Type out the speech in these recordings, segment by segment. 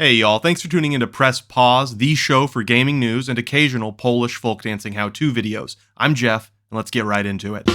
Hey y'all, thanks for tuning in to Press Pause, the show for gaming news and occasional Polish folk dancing how-to videos. I'm Jeff, and let's get right into it.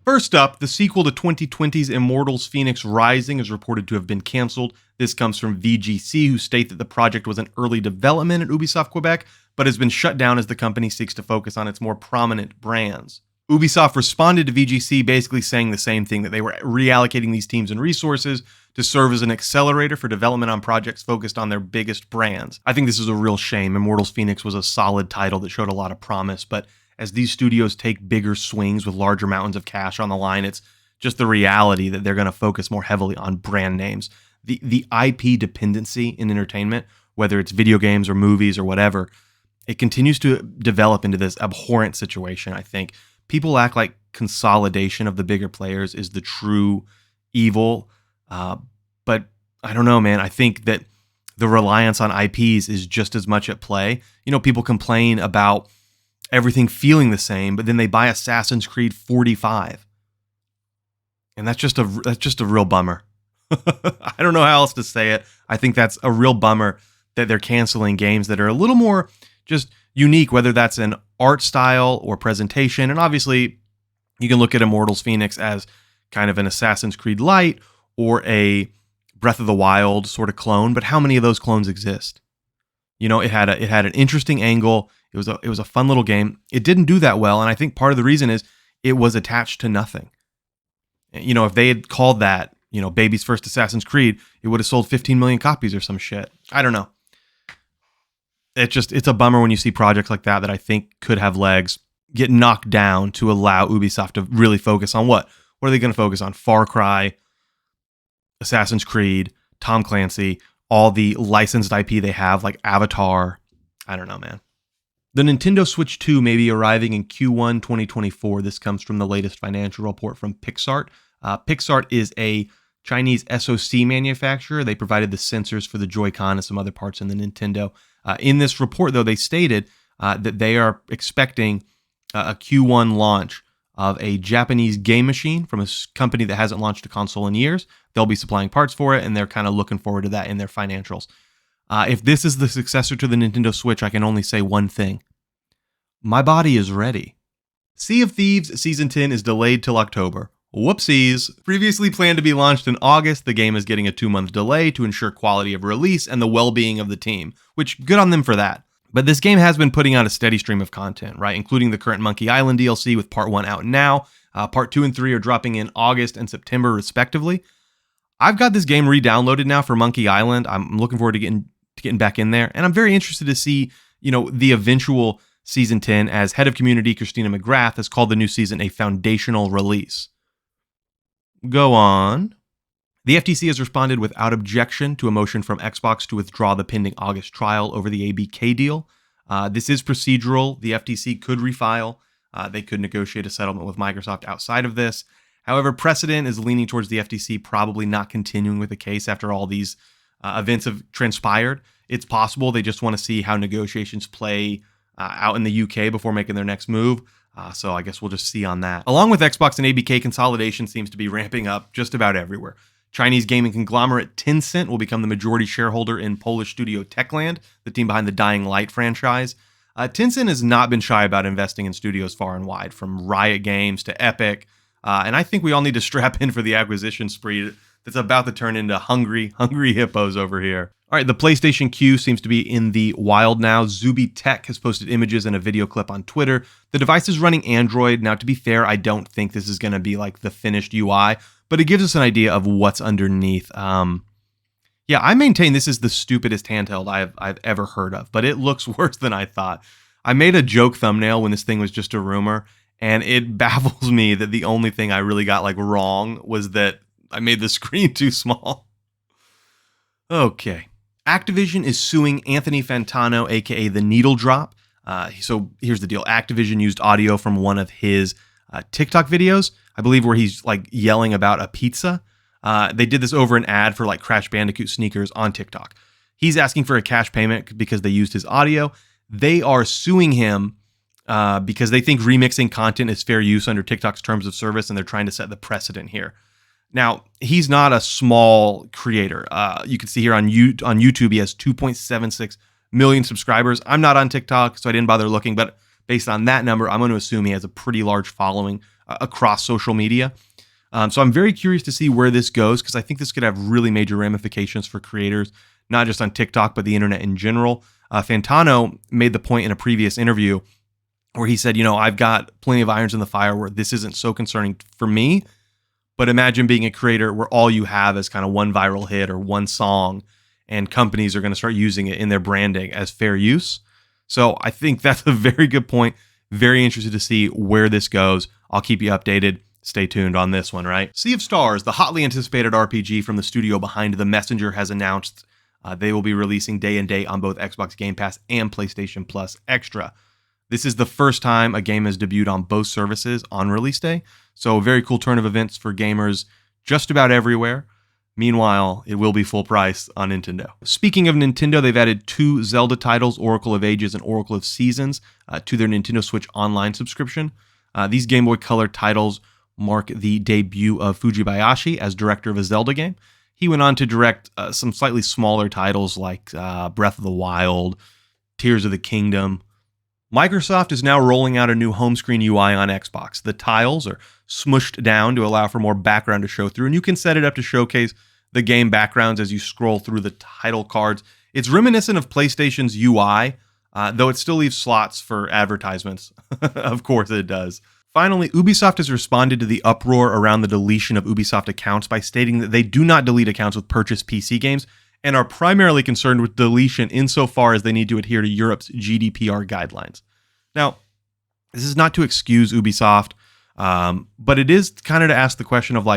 First up, the sequel to 2020's Immortals Fenyx Rising is reported to have been cancelled. This comes from VGC, who state that the project was in early development at Ubisoft Quebec, but has been shut down as the company seeks to focus on its more prominent brands. Ubisoft responded to VGC basically saying the same thing, that they were reallocating these teams and resources to serve as an accelerator for development on projects focused on their biggest brands. I think this is a real shame. Immortals Fenyx was a solid title that showed a lot of promise, but as these studios take bigger swings with larger mountains of cash on the line, it's just the reality that they're going to focus more heavily on brand names. The IP dependency in entertainment, whether it's video games or movies or whatever, it continues to develop into this abhorrent situation, I think. People act like consolidation of the bigger players is the true evil, but I don't know, man. I think that the reliance on IPs is just as much at play. You know, people complain about everything feeling the same, but then they buy Assassin's Creed 45, and that's just a real bummer. I don't know how else to say it. I think that's a real bummer that they're canceling games that are a little more just unique, whether that's an art style or presentation. And obviously, you can look at Immortals Fenyx as kind of an Assassin's Creed Light or a Breath of the Wild sort of clone. But how many of those clones exist? You know, it had an interesting angle. It was a fun little game. It didn't do that well, and I think part of the reason is it was attached to nothing. You know, if they had called that, you know, baby's first Assassin's Creed, it would have sold 15 million copies or some shit. I don't know. It's a bummer when you see projects like that I think could have legs get knocked down to allow Ubisoft to really focus on what? What are they going to focus on? Far Cry, Assassin's Creed, Tom Clancy, all the licensed IP they have, like Avatar. I don't know, man. The Nintendo Switch 2 may be arriving in Q1 2024. This comes from the latest financial report from Pixart. Pixart is a Chinese SoC manufacturer. They provided the sensors for the Joy-Con and some other parts in the Nintendo. In this report, though, they stated that they are expecting a Q1 launch of a Japanese game machine from a company that hasn't launched a console in years. They'll be supplying parts for it, and they're kind of looking forward to that in their financials. If this is the successor to the Nintendo Switch, I can only say one thing. My body is ready. Sea of Thieves Season 10 is delayed till October. Whoopsies. Previously planned to be launched in August, the game is getting a 2-month delay to ensure quality of release and the well-being of the team, which good on them for that. But this game has been putting out a steady stream of content, right? Including the current Monkey Island DLC with Part 1 out now. Part 2 and 3 are dropping in August and September, respectively. I've got this game re-downloaded now for Monkey Island. I'm looking forward to getting back in there, and I'm very interested to see, you know, the eventual Season 10, as head of community Christina McGrath has called the new season a foundational release. Go on. The FTC has responded without objection to a motion from Xbox to withdraw the pending August trial over the ABK deal. This is procedural. The FTC could refile. They could negotiate a settlement with Microsoft outside of this. However, precedent is leaning towards the FTC probably not continuing with the case after all these events have transpired. It's possible they just want to see how negotiations play out in the UK before making their next move. So I guess we'll just see on that. Along with Xbox and ABK, consolidation seems to be ramping up just about everywhere. Chinese gaming conglomerate Tencent will become the majority shareholder in Polish studio Techland, the team behind the Dying Light franchise. Tencent has not been shy about investing in studios far and wide, from Riot Games to Epic. And I think we all need to strap in for the acquisition spree that's about to turn into hungry hippos over here. All right, the PlayStation Q seems to be in the wild now. Zuby Tech has posted images and a video clip on Twitter. The device is running Android. Now, to be fair, I don't think this is going to be like the finished UI, but it gives us an idea of what's underneath. Yeah, I maintain this is the stupidest handheld I've ever heard of, but it looks worse than I thought. I made a joke thumbnail when this thing was just a rumor, and it baffles me that the only thing I really got like wrong was that I made the screen too small. Okay. Activision is suing Anthony Fantano, aka the Needle Drop. So here's the deal. Activision used audio from one of his TikTok videos, I believe, where he's like yelling about a pizza. They did this over an ad for like Crash Bandicoot sneakers on TikTok. He's asking for a cash payment because they used his audio. They are suing him because they think remixing content is fair use under TikTok's terms of service, and they're trying to set the precedent here. Now, he's not a small creator. You can see here on YouTube, he has 2.76 million subscribers. I'm not on TikTok, so I didn't bother looking, but based on that number, I'm going to assume he has a pretty large following across social media. So I'm very curious to see where this goes, because I think this could have really major ramifications for creators, not just on TikTok, but the internet in general. Fantano made the point in a previous interview where he said, I've got plenty of irons in the fire where this isn't so concerning for me. But imagine being a creator where all you have is kind of one viral hit or one song, and companies are going to start using it in their branding as fair use. So I think that's a very good point. Very interested to see where this goes. I'll keep you updated. Stay tuned on this one, right? Sea of Stars, the hotly anticipated RPG from the studio behind The Messenger, has announced they will be releasing day and date on both Xbox Game Pass and PlayStation Plus Extra. This is the first time a game has debuted on both services on release day, so a very cool turn of events for gamers just about everywhere. Meanwhile, it will be full price on Nintendo. Speaking of Nintendo, they've added 2 Zelda titles, Oracle of Ages and Oracle of Seasons, to their Nintendo Switch Online subscription. These Game Boy Color titles mark the debut of Fujibayashi as director of a Zelda game. He went on to direct some slightly smaller titles like Breath of the Wild, Tears of the Kingdom. Microsoft is now rolling out a new home screen UI on Xbox. The tiles are smushed down to allow for more background to show through, and you can set it up to showcase the game backgrounds as you scroll through the title cards. It's reminiscent of PlayStation's UI, though it still leaves slots for advertisements. Of course it does. Finally, Ubisoft has responded to the uproar around the deletion of Ubisoft accounts by stating that they do not delete accounts with purchased PC games and are primarily concerned with deletion insofar as they need to adhere to Europe's GDPR guidelines. Now, this is not to excuse Ubisoft, but it is kind of to ask the question of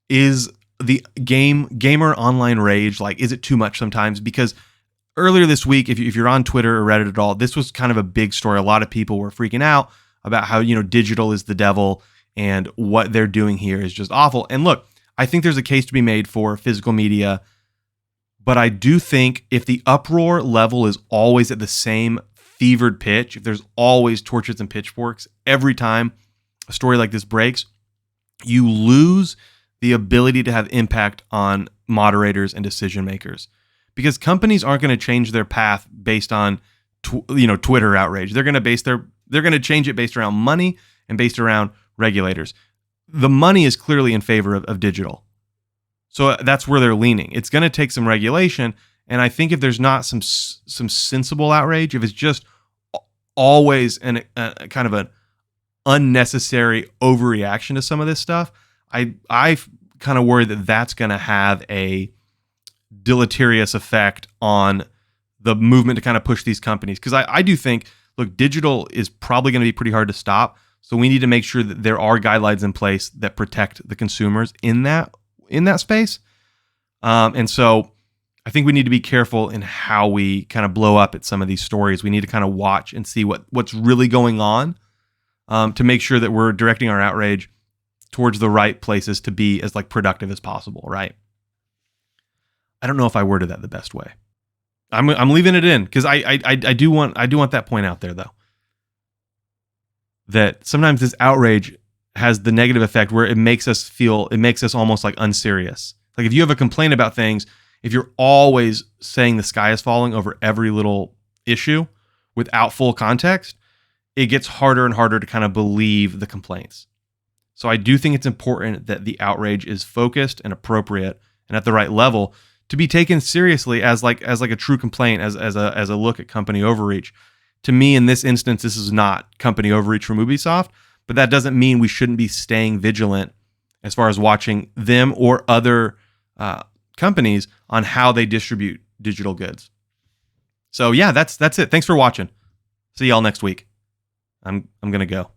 is the gamer online rage, is it too much sometimes? Because earlier this week, if you're on Twitter or Reddit at all, this was kind of a big story. A lot of people were freaking out about how, digital is the devil and what they're doing here is just awful. And look, I think there's a case to be made for physical media, but I do think if the uproar level is always at the same fevered pitch, if there's always torches and pitchforks every time a story like this breaks, you lose the ability to have impact on moderators and decision makers, because companies aren't going to change their path based on Twitter outrage. They're going to change it based around money and based around regulators. The money is clearly in favor of digital. So that's where they're leaning. It's going to take some regulation, and I think if there's not some sensible outrage, if it's just always a kind of an unnecessary overreaction to some of this stuff, I kind of worry that that's going to have a deleterious effect on the movement to kind of push these companies. Because I do think, look, digital is probably going to be pretty hard to stop. So we need to make sure that there are guidelines in place that protect the consumers in that space. And so I think we need to be careful in how we kind of blow up at some of these stories. We need to kind of watch and see what's really going on, to make sure that we're directing our outrage towards the right places to be as productive as possible, right? I don't know if I worded that the best way. I'm leaving it in because I do want that point out there, though, that sometimes this outrage has the negative effect where it makes us almost unserious. If you have a complaint about things, if you're always saying the sky is falling over every little issue without full context, it gets harder and harder to kind of believe the complaints. So I do think it's important that the outrage is focused and appropriate and at the right level to be taken seriously as a true complaint, as a look at company overreach. To me, in this instance, this is not company overreach from Ubisoft, but that doesn't mean we shouldn't be staying vigilant as far as watching them or other companies on how they distribute digital goods. So yeah, that's it. Thanks for watching. See y'all next week. I'm gonna go.